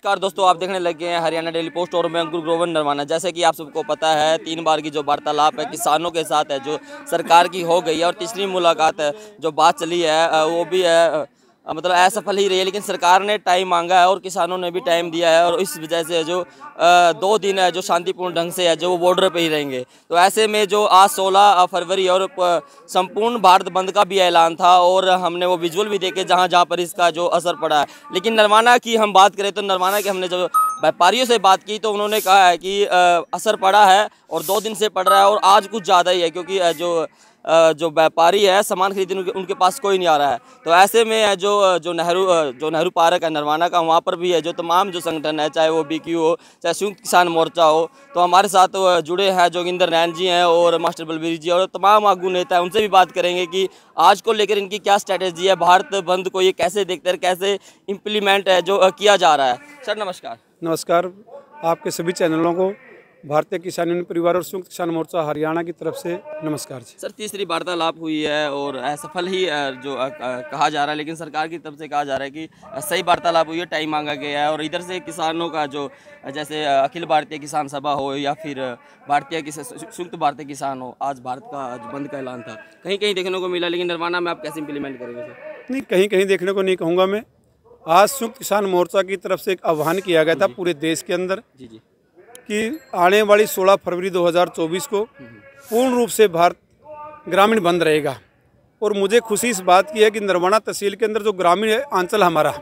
नमस्कार दोस्तों, आप देखने लगे हैं हरियाणा डेली पोस्ट और मैं अंकुर ग्रोवर नरवाना। जैसे कि आप सबको पता है 3 बार की जो वार्तालाप है किसानों के साथ है जो सरकार की हो गई है और तीसरी मुलाकात है जो बात चली है वो भी है मतलब असफल ही रही है। लेकिन सरकार ने टाइम मांगा है और किसानों ने भी टाइम दिया है और इस वजह से जो 2 दिन है जो शांतिपूर्ण ढंग से है जो वो बॉर्डर पे ही रहेंगे। तो ऐसे में जो आज 16 फरवरी और संपूर्ण भारत बंद का भी ऐलान था और हमने वो विजुअल भी देखे जहाँ जहाँ पर इसका जो असर पड़ा है। लेकिन नरवाना की हम बात करें तो नरवाना के हमने जो व्यापारियों से बात की तो उन्होंने कहा है कि असर पड़ा है और 2 दिन से पड़ रहा है और आज कुछ ज़्यादा ही है, क्योंकि जो व्यापारी है सामान खरीदने उनके पास कोई नहीं आ रहा है। तो ऐसे में जो नेहरू पार्क है नरवाना का, वहाँ पर भी है जो तमाम जो संगठन है, चाहे वो BQ हो चाहे संयुक्त किसान मोर्चा हो। तो हमारे साथ जुड़े हैं जोगिंदर नैन जी हैं और मास्टर बलबीर जी और तमाम आगू नेता हैं। उनसे भी बात करेंगे कि आज को लेकर इनकी क्या स्ट्रैटेजी है, भारत बंद को ये कैसे देखते हैं, कैसे इम्प्लीमेंट है जो किया जा रहा है। सर नमस्कार। नमस्कार, आपके सभी चैनलों को भारतीय किसान यूनियन परिवार और संयुक्त किसान मोर्चा हरियाणा की तरफ से नमस्कार जी। सर तीसरी वार्तालाप हुई है और असफल ही जो कहा जा रहा है, लेकिन सरकार की तरफ से कहा जा रहा है कि सही वार्तालाप हुई है, टाइम मांगा गया है। और इधर से किसानों का जो जैसे अखिल भारतीय किसान सभा हो या फिर संयुक्त भारतीय किसान हो, आज भारत का आज बंद का ऐलान था, कहीं कहीं देखने को मिला। लेकिन नरवाना में आप कैसे इम्प्लीमेंट करेंगे सर? नहीं, कहीं कहीं देखने को नहीं कहूँगा मैं। आज संयुक्त किसान मोर्चा की तरफ से एक आह्वान किया गया था पूरे देश के अंदर जी कि आने वाली 16 फरवरी 2024 को पूर्ण रूप से भारत ग्रामीण बंद रहेगा। और मुझे खुशी इस बात की है कि नरवाना तहसील के अंदर जो ग्रामीण अंचल हमारा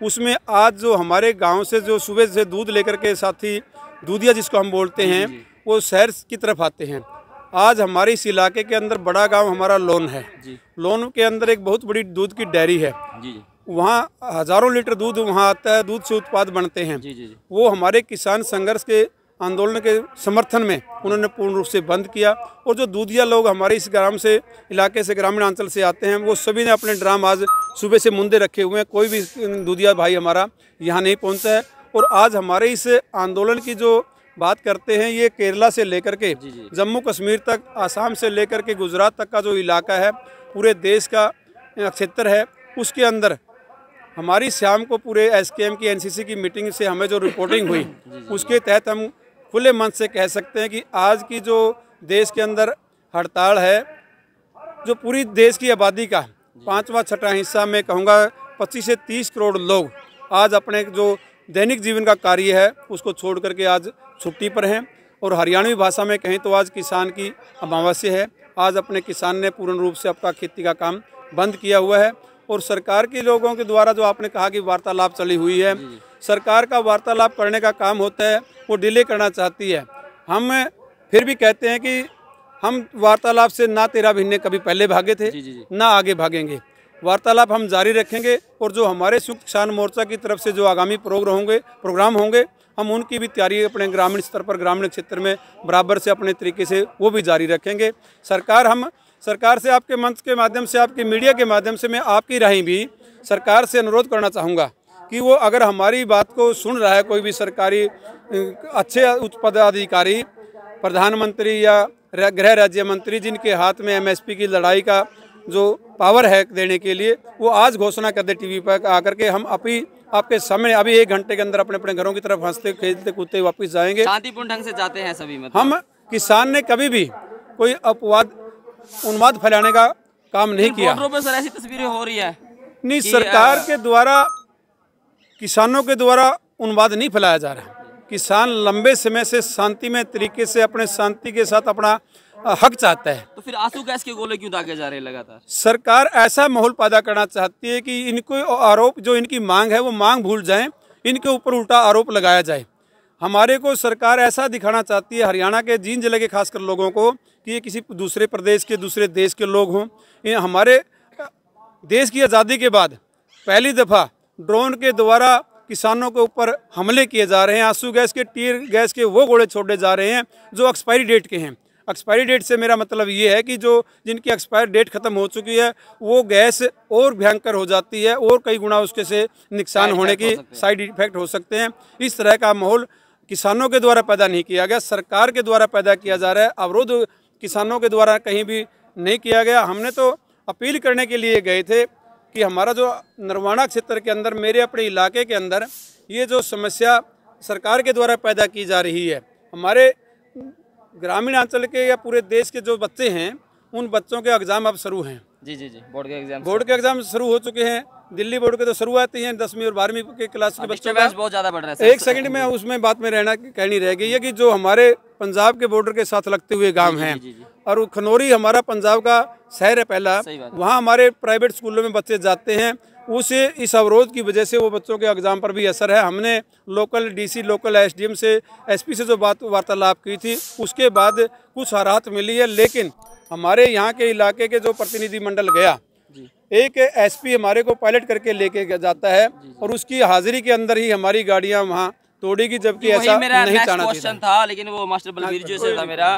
उसमें आज जो हमारे गांव से जो सुबह से दूध लेकर के साथी दूधिया जिसको हम बोलते हैं वो शहर की तरफ आते हैं। आज हमारे इस इलाके के अंदर बड़ा गांव हमारा लोन है। लोन के अंदर एक बहुत बड़ी दूध की डेयरी है। वहाँ हजारों लीटर दूध वहाँ आता है, दूध से उत्पाद बनते हैं। वो हमारे किसान संघर्ष के आंदोलन के समर्थन में उन्होंने पूर्ण रूप से बंद किया। और जो दूधिया लोग हमारे इस ग्राम से इलाके से ग्रामीण अंचल से आते हैं वो सभी ने अपने ड्राम आज सुबह से मुंदे रखे हुए हैं। कोई भी दूधिया भाई हमारा यहाँ नहीं पहुँचा है। और आज हमारे इस आंदोलन की जो बात करते हैं ये केरला से लेकर के जम्मू कश्मीर तक, आसाम से लेकर के गुजरात तक का जो इलाका है, पूरे देश का क्षेत्र है, उसके अंदर हमारी शाम को पूरे SKM की NCC की मीटिंग से हमें जो रिपोर्टिंग हुई उसके तहत हम खुले मन से कह सकते हैं कि आज की जो देश के अंदर हड़ताल है, जो पूरी देश की आबादी का 5वां-6वां हिस्सा में कहूँगा 25 से 30 करोड़ लोग आज अपने जो दैनिक जीवन का कार्य है उसको छोड़ करके आज छुट्टी पर हैं। और हरियाणवी भाषा में कहें तो आज किसान की अमावस्या है। आज अपने किसान ने पूर्ण रूप से अपना खेती का काम बंद किया हुआ है। और सरकार के लोगों के द्वारा जो आपने कहा कि वार्तालाप चली हुई है, सरकार का वार्तालाप करने का काम होता है, वो डिले करना चाहती है। हम फिर भी कहते हैं कि हम वार्तालाप से ना 13 महीने कभी पहले भागे थे ना आगे भागेंगे। वार्तालाप हम जारी रखेंगे और जो हमारे संयुक्त किसान मोर्चा की तरफ से जो आगामी प्रोग्राम होंगे हम उनकी भी तैयारी अपने ग्रामीण स्तर पर, ग्रामीण क्षेत्र में बराबर से अपने तरीके से वो भी जारी रखेंगे। सरकार से आपके मंच के माध्यम से, आपके मीडिया के माध्यम से मैं आपकी राय भी सरकार से अनुरोध करना चाहूँगा कि वो अगर हमारी बात को सुन रहा है कोई भी सरकारी अच्छे उच्च पदाधिकारी, प्रधानमंत्री या गृह राज्य मंत्री जिनके हाथ में MSP की लड़ाई का जो पावर है देने के लिए, वो आज घोषणा कर दे TV पर आकर के। हम आपके सामने अभी 1 घंटे के अंदर अपने अपने घरों की तरफ हंसते खेलते कूदते वापस जाएंगे। शांतिपूर्ण ढंग से जाते हैं सभी। मतलब हम किसान ने कभी भी कोई उन्माद फैलाने का काम नहीं किया। पर सर ऐसी तस्वीरें हो रही है नहीं, सरकार के द्वारा किसानों के द्वारा उन्माद नहीं फैलाया जा रहा। किसान लंबे समय से शांतिमय तरीके से अपने शांति के साथ अपना हक चाहता है। तो फिर आंसू गैस के गोले क्यों दागे जा रहे हैं लगातार? सरकार ऐसा माहौल पैदा करना चाहती है कि इनको आरोप, जो इनकी मांग है वो मांग भूल जाएं, इनके ऊपर उल्टा आरोप लगाया जाए। हमारे को सरकार ऐसा दिखाना चाहती है हरियाणा के जींद जिले के खासकर लोगों को कि ये किसी दूसरे प्रदेश के, दूसरे देश के लोग हों। ये हमारे देश की आज़ादी के बाद पहली दफ़ा ड्रोन के द्वारा किसानों के ऊपर हमले किए जा रहे हैं। आंसू गैस के, टीयर गैस के वो गोले छोड़े जा रहे हैं जो एक्सपायरी डेट के हैं। एक्सपायरी डेट से मेरा मतलब ये है कि जो जिनकी एक्सपायरी डेट खत्म हो चुकी है वो गैस और भयंकर हो जाती है और कई गुना उसके से नुकसान होने की साइड इफेक्ट हो सकते हैं। इस तरह का माहौल किसानों के द्वारा पैदा नहीं किया गया, सरकार के द्वारा पैदा किया जा रहा है। अवरोध किसानों के द्वारा कहीं भी नहीं किया गया। हमने तो अपील करने के लिए गए थे कि हमारा जो नरवाना क्षेत्र के अंदर, मेरे अपने इलाके के अंदर ये जो समस्या सरकार के द्वारा पैदा की जा रही है, हमारे ग्रामीण अंचल के या पूरे देश के जो बच्चे हैं उन बच्चों के एग्ज़ाम अब शुरू हैं। जी, बोर्ड के एग्जाम शुरू हो चुके हैं। दिल्ली बोर्ड के तो शुरुआत ही है 10वीं और 12वीं के क्लास के बच्चों का। बहुत ज़्यादा बढ़ रहा है। एक सेकंड में उसमें बात में कहनी रह गई है कि जो हमारे पंजाब के बॉर्डर के साथ लगते हुए गांव हैं, और खनौरी हमारा पंजाब का शहर है पहला, वहाँ हमारे प्राइवेट स्कूलों में बच्चे जाते हैं। उसे इस अवरोध की वजह से वो बच्चों के एग्जाम पर भी असर है। हमने लोकल डीसी, लोकल एसडीएम से, एसपी से जो वार्तालाप की थी, उसके बाद कुछ राहत मिली है। लेकिन हमारे यहाँ के इलाके के जो प्रतिनिधिमंडल गया, एक एसपी हमारे को पायलट करके लेके जाता है और उसकी हाजिरी के अंदर ही हमारी गाड़ियाँ वहाँ तोड़ेगी, जबकि ऐसा नहीं चाहना था। लेकिन वो मास्टर बलबीर जी से था मेरा।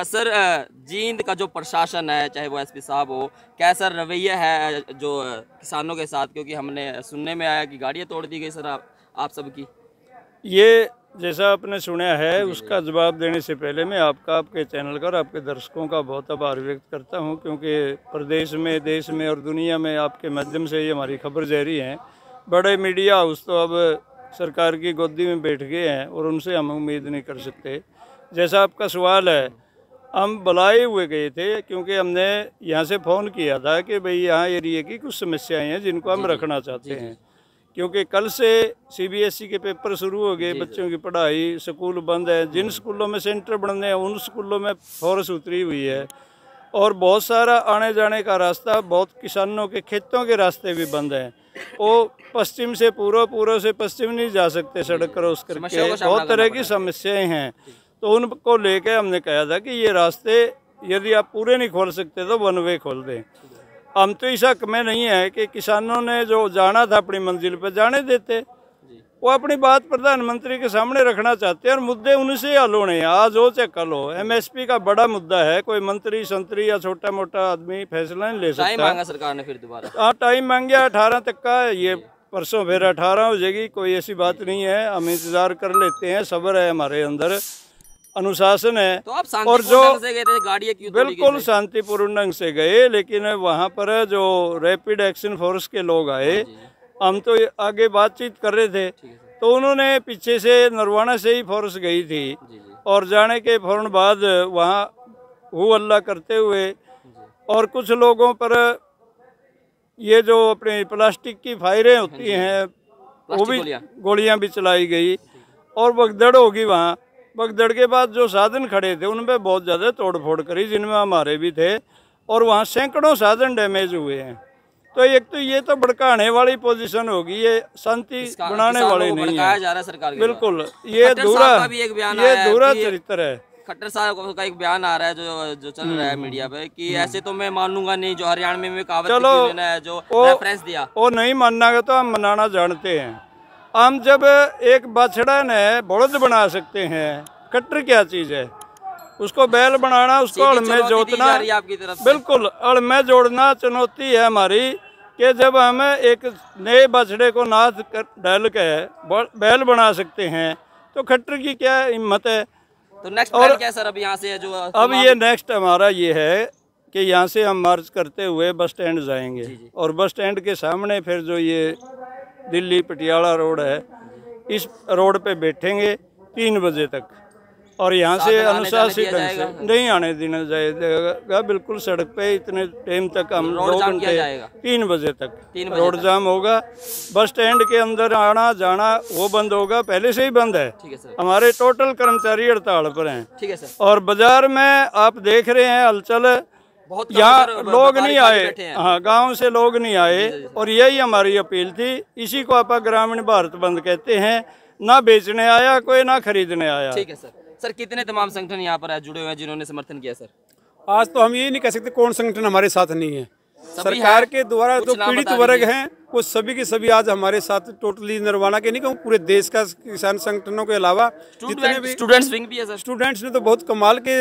सर, जींद का जो प्रशासन है, चाहे वो एसपी साहब हो, कैसा रवैया है जो किसानों के साथ? क्योंकि हमने सुनने में आया कि गाड़ियाँ तोड़ दी गई। सर, आप सबकी ये जैसा आपने सुना है, उसका जवाब देने से पहले मैं आपके चैनल का और आपके दर्शकों का बहुत आभार व्यक्त करता हूं, क्योंकि प्रदेश में, देश में और दुनिया में आपके माध्यम से ये हमारी खबर जारी है। बड़े मीडिया हाउस तो अब सरकार की गोदी में बैठ गए हैं और उनसे हम उम्मीद नहीं कर सकते। जैसा आपका सवाल है, हम बुलाए हुए गए थे क्योंकि हमने यहाँ से फ़ोन किया था कि भाई यहाँ एरिया की कुछ समस्याएँ हैं जिनको हम रखना चाहते हैं, क्योंकि कल से सीबीएसई के पेपर शुरू हो गए, बच्चों की पढ़ाई, स्कूल बंद है। जिन स्कूलों में सेंटर बनने हैं उन स्कूलों में फोर्स उतरी हुई है और बहुत सारा आने जाने का रास्ता, बहुत किसानों के खेतों के रास्ते भी बंद हैं। वो पश्चिम से पूर्व से पश्चिम नहीं जा सकते सड़क क्रॉस करके। बहुत तरह की समस्याएं हैं, तो उनको लेके हमने कहा था कि ये रास्ते यदि आप पूरे नहीं खोल सकते तो वन वे खोल दें। हम तो इस हक में नहीं है कि किसानों ने जो जाना था अपनी मंजिल पर जाने देते। वो अपनी बात प्रधानमंत्री के सामने रखना चाहते हैं और मुद्दे उनसे हल होने हैं, आज हो चाहे कल हो। एमएसपी का बड़ा मुद्दा है, कोई मंत्री संतरी या छोटा मोटा आदमी फैसला नहीं ले सकता। टाइम मांगा सरकार ने फिर दोबारा। हाँ, टाइम मांगे 18 तक का, ये परसों फिर 18 हो जाएगी, कोई ऐसी बात नहीं है। हम इंतजार कर लेते हैं, सब्र है हमारे अंदर, अनुशासन है। तो आप और जो से गए थे, गाड़ियाँ क्यों बिल्कुल शांतिपूर्ण ढंग से गए, लेकिन वहाँ पर जो रैपिड एक्शन फोर्स के लोग आए, हम तो आगे बातचीत कर रहे थे, तो उन्होंने पीछे से नरवाना से ही फोर्स गई थी और जाने के फौरन बाद वहाँ हु अल्लाह करते हुए और कुछ लोगों पर ये जो अपने प्लास्टिक की फायरें होती हैं वो भी गोलियां भी चलाई गई और भगदड़ होगी। वहाँ भगदड़ के बाद जो साधन खड़े थे उन पर बहुत ज़्यादा तोड़ फोड़ करी, जिनमें हमारे भी थे, और वहाँ सैकड़ों साधन डैमेज हुए हैं। तो एक तो ये तो भड़काने वाली पोजीशन होगी, ये शांति बनाने वाली नहीं है सरकार। बिल्कुल, ये दूरा चरित्र है। खट्टर साहब का एक बयान आ रहा है जो चल रहा है मीडिया पे कि ऐसे तो मैं मानूंगा नहीं, जो हरियाणा में कहावत जो रेफरेंस दिया वो नहीं मानना तो हम मनाना जानते हैं। हम जब एक बछड़ा ने बड़द बना सकते हैं, खट्टर क्या चीज है, उसको बैल बनाना, उसको अड़ में जोतना, बिल्कुल अड़ में जोड़ना चुनौती है हमारी, कि जब हम एक नए बछड़े को नाथ डाल के बैल बना सकते हैं तो खट्टर की क्या हिम्मत है। तो नेक्स्ट प्लान क्या है सर अब यहाँ से? जो अब ये नेक्स्ट हमारा ये है कि यहाँ से हम मार्च करते हुए बस स्टैंड जाएंगे और बस स्टैंड के सामने फिर जो ये दिल्ली पटियाला रोड है, इस रोड पे बैठेंगे 3 बजे तक, और यहाँ से अनुशासित ढंग से नहीं आने देना जाएगा। बिल्कुल सड़क पे इतने टाइम तक हम 2 घंटे 3 बजे तक रोड जाम होगा। बस स्टैंड के अंदर आना जाना वो बंद होगा, पहले से ही बंद है। हमारे टोटल कर्मचारी हड़ताल पर हैं। ठीक है सर। और बाजार में आप देख रहे हैं हलचल, यहाँ लोग नहीं आए, हाँ गांव से लोग नहीं आए, और यही हमारी अपील थी। इसी को आप ग्रामीण भारत बंद कहते हैं, ना बेचने आया कोई, ना खरीदने आया। ठीक है सर। सर, कितने तमाम संगठन यहाँ पर जुड़े हुए हैं जिन्होंने समर्थन किया? सर, आज तो हम ये नहीं कह सकते कौन संगठन हमारे साथ नहीं है। सरकार के द्वारा जो पीड़ित वर्ग हैं वो सभी के सभी आज हमारे साथ, टोटली नरवाना के नहीं कहूँ, पूरे देश का किसान संगठनों के अलावा जितने भी स्टूडेंट्स विंग भी है सर। स्टूडेंट्स ने तो बहुत कमाल के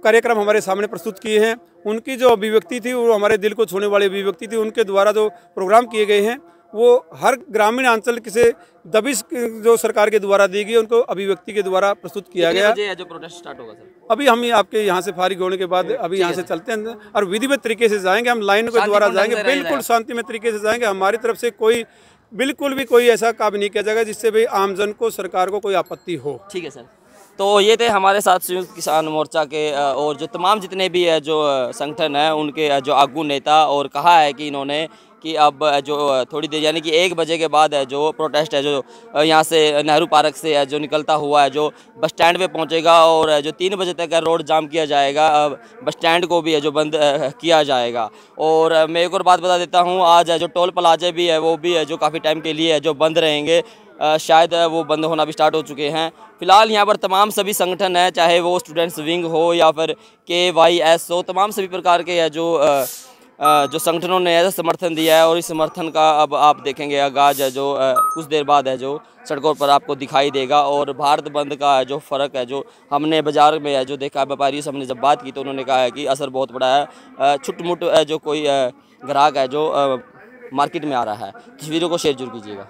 कार्यक्रम हमारे सामने प्रस्तुत किए हैं। उनकी जो अभिव्यक्ति थी वो हमारे दिल को छूने वाली अभिव्यक्ति थी। उनके द्वारा जो प्रोग्राम किए गए हैं वो हर ग्रामीण अंचल से दबिश जो सरकार के द्वारा दी गई उनको अभिव्यक्ति के द्वारा प्रस्तुत किया गया। बजे जो प्रोटेस्ट स्टार्ट होगा सर? अभी हम आपके यहाँ से फारिग होने के बाद अभी यहाँ से चलते हैं और विधिवत तरीके से जाएंगे, हम लाइन के द्वारा जाएंगे, बिल्कुल शांतिमय तरीके से जाएंगे। हमारी तरफ से कोई बिल्कुल भी कोई ऐसा काम नहीं किया जाएगा जिससे भाई आमजन को, सरकार को कोई आपत्ति हो। ठीक है सर। तो ये थे हमारे साथ संयुक्त किसान मोर्चा के और जो तमाम जितने भी है जो संगठन है उनके जो आगू नेता, और कहा है कि इन्होंने कि अब जो थोड़ी देर यानी कि 1 बजे के बाद है जो प्रोटेस्ट है जो यहाँ से नेहरू पार्क से है जो निकलता हुआ है जो बस स्टैंड पे पहुँचेगा, और जो 3 बजे तक रोड जाम किया जाएगा, बस स्टैंड को भी है जो बंद किया जाएगा। और मैं एक और बात बता देता हूँ, आज जो टोल प्लाजे भी है वो भी है जो काफ़ी टाइम के लिए है जो बंद रहेंगे, शायद वो बंद होना भी स्टार्ट हो चुके हैं। फिलहाल यहाँ पर तमाम सभी संगठन है, चाहे वो स्टूडेंट्स विंग हो या फिर KYS हो, तमाम सभी प्रकार के है जो संगठनों ने ऐसा समर्थन दिया है, और इस समर्थन का अब आप देखेंगे आगाज है जो कुछ देर बाद है जो सड़कों पर आपको दिखाई देगा। और भारत बंद का जो फ़र्क है जो हमने बाज़ार में है जो देखा है, व्यापारियों से हमने जब बात की तो उन्होंने कहा है कि असर बहुत बड़ा है, छुट-मुट जो कोई ग्राहक है जो मार्केट में आ रहा है। तस्वीरों को शेयर जरूर कीजिएगा।